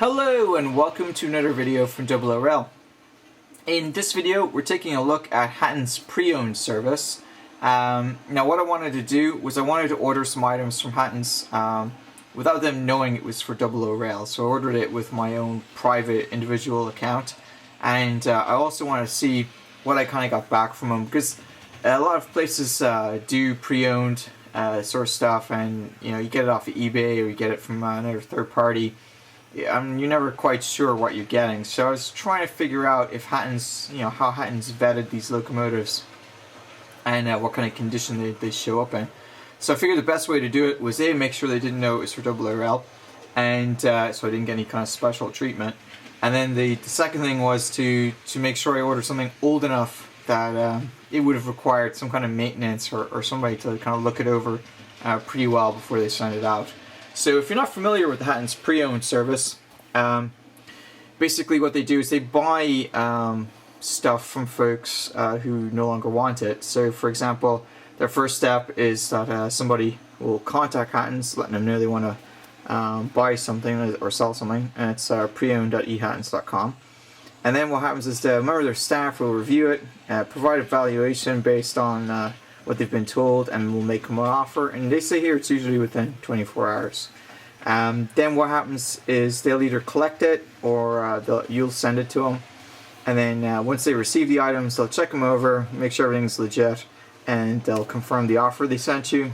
Hello and welcome to another video from oorail. In this video we're taking a look at Hattons pre-owned service. Now what I wanted to do was I wanted to order some items from Hattons without them knowing it was for oorail. So I ordered it with my own private individual account, and I also wanted to see what I kind of got back from them, because a lot of places do pre-owned sort of stuff, and you get it off of eBay or you get it from another third party. You're never quite sure what you're getting. So I was trying to figure out if Hattons, how Hattons vetted these locomotives and what kind of condition they show up in. So I figured the best way to do it was make sure they didn't know it was for oorail, and so I didn't get any kind of special treatment. And then the second thing was to make sure I ordered something old enough that it would have required some kind of maintenance or somebody to kind of look it over pretty well before they send it out. So if you're not familiar with the Hattons pre-owned service, basically what they do is they buy stuff from folks who no longer want it. So for example, their first step is that somebody will contact Hattons, letting them know they want to buy something or sell something, and it's preowned.ehattons.com. And then what happens is a member of their staff will review it, provide a valuation based on what they've been told, and we'll make them an offer, and they say here it's usually within 24 hours. Then what happens is they'll either collect it or you'll send it to them, and then once they receive the items, they'll check them over, make sure everything's legit, and they'll confirm the offer they sent you,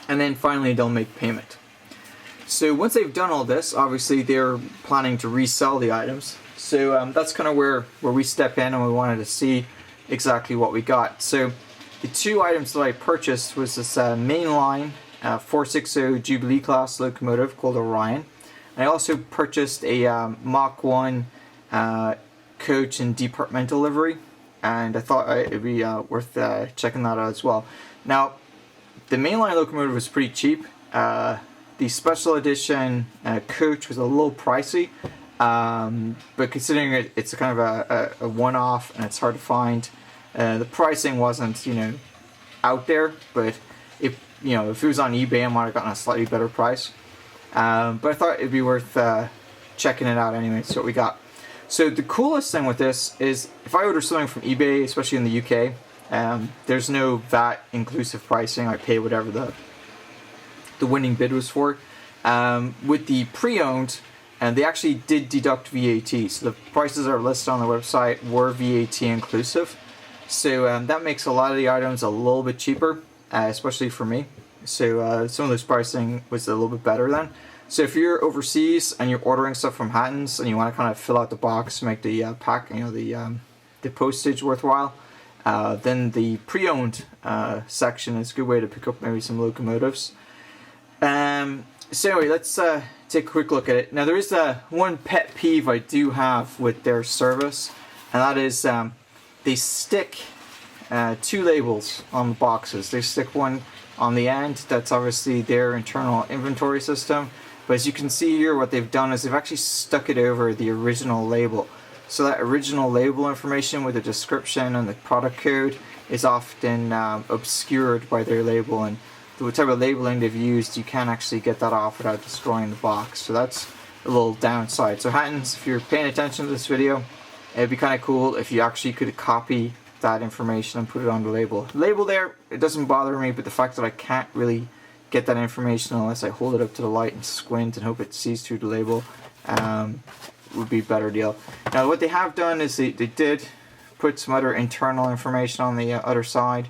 and then finally they'll make payment. So once they've done all this, obviously they're planning to resell the items. So that's kind of where we step in, and we wanted to see exactly what we got. So the two items that I purchased was this mainline 460 Jubilee class locomotive called Orion. I also purchased a Mach 1 coach and departmental livery, and I thought it'd be worth checking that out as well. Now, the mainline locomotive was pretty cheap. The special edition coach was a little pricey, but considering it's kind of a one-off and it's hard to find, the pricing wasn't, out there, but if it was on eBay, I might have gotten a slightly better price. But I thought it'd be worth checking it out anyway. So what we got. So the coolest thing with this is if I order something from eBay, especially in the UK, there's no VAT inclusive pricing. I pay whatever the winning bid was for. With the pre-owned, and they actually did deduct VAT, so the prices that are listed on the website were VAT inclusive. So that makes a lot of the items a little bit cheaper, especially for me. So some of this pricing was a little bit better then. So if you're overseas and you're ordering stuff from Hattons and you want to kind of fill out the box to make the the postage worthwhile, then the pre-owned section is a good way to pick up maybe some locomotives. So anyway, let's take a quick look at it. Now there is one pet peeve I do have with their service, and that is they stick two labels on the boxes. They stick one on the end, that's obviously their internal inventory system, but as you can see here, what they've done is they've actually stuck it over the original label. So that original label information with the description and the product code is often obscured by their label, and the type of labeling they've used, you can't actually get that off without destroying the box. So that's a little downside. So Hattons, if you're paying attention to this video, it'd be kind of cool if you actually could copy that information and put it on the label. The label there, it doesn't bother me, but the fact that I can't really get that information unless I hold it up to the light and squint and hope it sees through the label would be a better deal. Now what they have done is they did put some other internal information on the other side.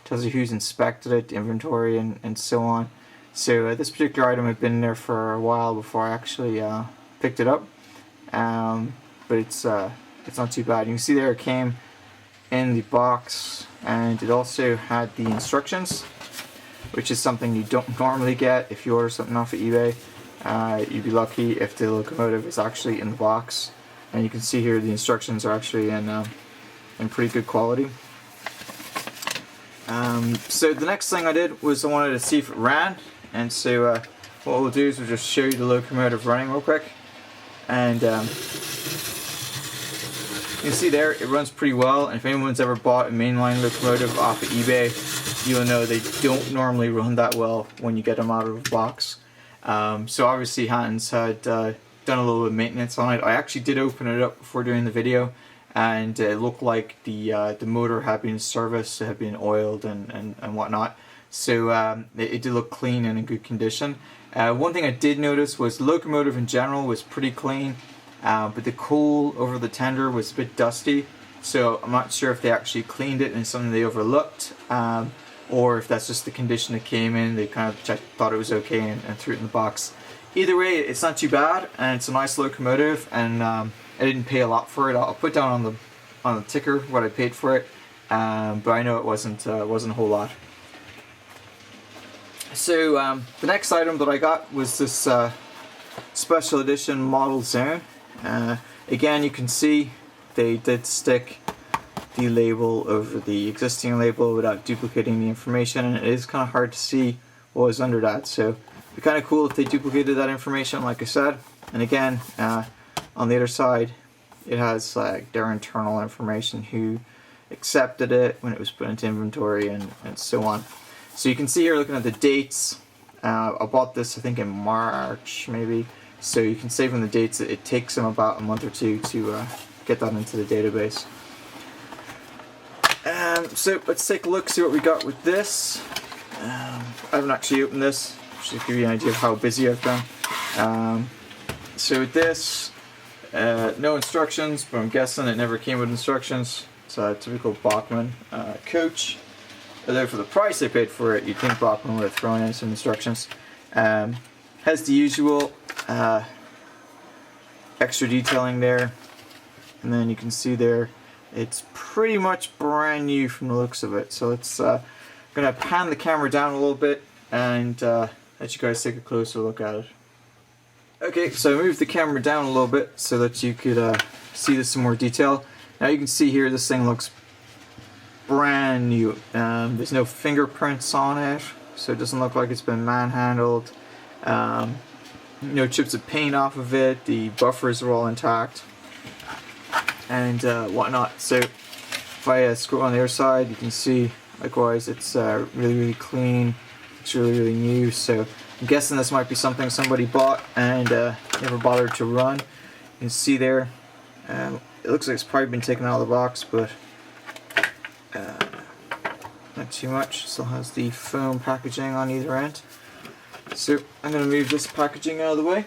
Tells you who's inspected it, inventory, and so on. So this particular item had been there for a while before I actually picked it up, but it's not too bad. You can see there it came in the box, and it also had the instructions, which is something you don't normally get if you order something off of eBay. You'd be lucky if the locomotive is actually in the box, and you can see here the instructions are actually in pretty good quality. So the next thing I did was I wanted to see if it ran, and so what we'll do is we'll just show you the locomotive running real quick, and you can see there it runs pretty well. And if anyone's ever bought a mainline locomotive off of eBay, you'll know they don't normally run that well when you get them out of the box. So obviously Hattons had done a little bit of maintenance on it. I actually did open it up before doing the video, and it looked like the motor had been serviced, it had been oiled and whatnot. So it did look clean and in good condition. One thing I did notice was the locomotive in general was pretty clean, but the coal over the tender was a bit dusty. So I'm not sure if they actually cleaned it and it's something they overlooked, or if that's just the condition it came in. They kind of thought it was okay and threw it in the box. Either way, it's not too bad, and it's a nice locomotive, and I didn't pay a lot for it. I'll put down on the ticker what I paid for it, but I know it wasn't a whole lot. So the next item that I got was this special edition model zone. Again, you can see they did stick the label over the existing label without duplicating the information, and it is kind of hard to see what was under that. So it'd be kind of cool if they duplicated that information, like I said. And again, on the other side, it has their internal information, who accepted it when it was put into inventory, and so on. So you can see here, looking at the dates, I bought this I think in March maybe, so you can see from the dates that it takes them about a month or two to get that into the database. So let's take a look, see what we got with this. I haven't actually opened this, just to give you an idea of how busy I've been. So with this, no instructions, but I'm guessing it never came with instructions. It's a typical Bachmann coach. Although for the price I paid for it, you'd think Bachmann would have thrown in some instructions. Has the usual extra detailing there, and then you can see there it's pretty much brand new from the looks of it. So it's gonna pan the camera down a little bit and let you guys take a closer look at it. Okay, so I moved the camera down a little bit so that you could see this in more detail. Now you can see here this thing looks brand new. There's no fingerprints on it, so it doesn't look like it's been manhandled. No chips of paint off of it. The buffers are all intact and whatnot. So if I scroll on the other side, you can see likewise it's really clean. It's really new. So I'm guessing this might be something somebody bought and never bothered to run. You can see there, it looks like it's probably been taken out of the box, but not too much. Still has the foam packaging on either end. So I'm going to move this packaging out of the way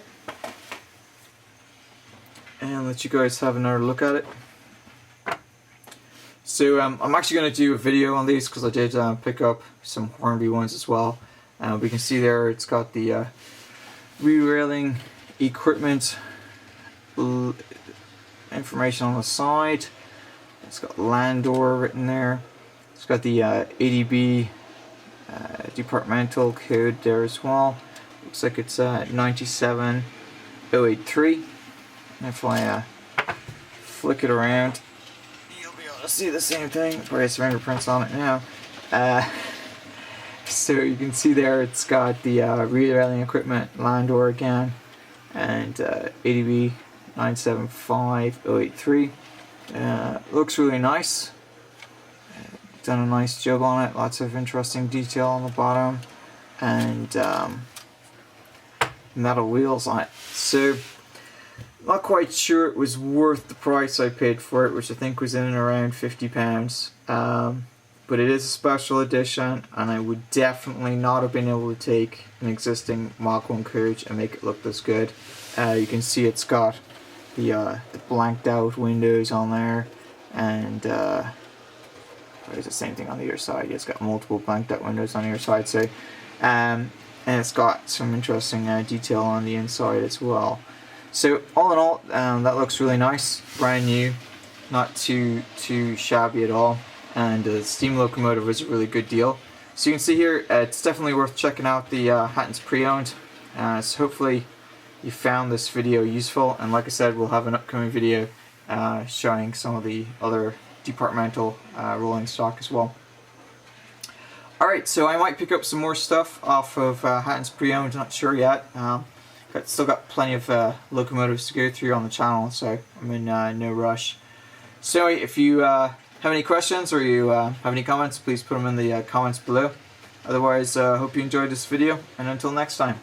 and let you guys have another look at it. So I'm actually going to do a video on these because I did pick up some Hornby ones as well. We can see there it's got the re-railing equipment information on the side. It's got Landor written there. It's got the ADB departmental code there as well. Looks like it's 97083. And if I flick it around, you'll be able to see the same thing. Probably has fingerprints on it now. So you can see there it's got the re-railing equipment, Landor again, and ADB 975083. Looks really nice. Done a nice job on it. Lots of interesting detail on the bottom, and metal wheels on it. So not quite sure it was worth the price I paid for it, which I think was in and around £50. But it is a special edition, and I would definitely not have been able to take an existing Mach 1 coach and make it look this good. You can see it's got the blanked out windows on there, and it's the same thing on the other side. It's got multiple blanked out windows on the other side. So, and it's got some interesting detail on the inside as well. So all in all, that looks really nice, brand new, not too shabby at all. And the steam locomotive was a really good deal. So you can see here, it's definitely worth checking out the Hattons pre-owned. So hopefully you found this video useful, and like I said, we'll have an upcoming video showing some of the other departmental rolling stock as well. Alright, so I might pick up some more stuff off of Hattons pre-owned, not sure yet. Still got plenty of locomotives to go through on the channel, so I'm in no rush. So if you have any questions or you have any comments, please put them in the comments below. Otherwise, hope you enjoyed this video, and until next time.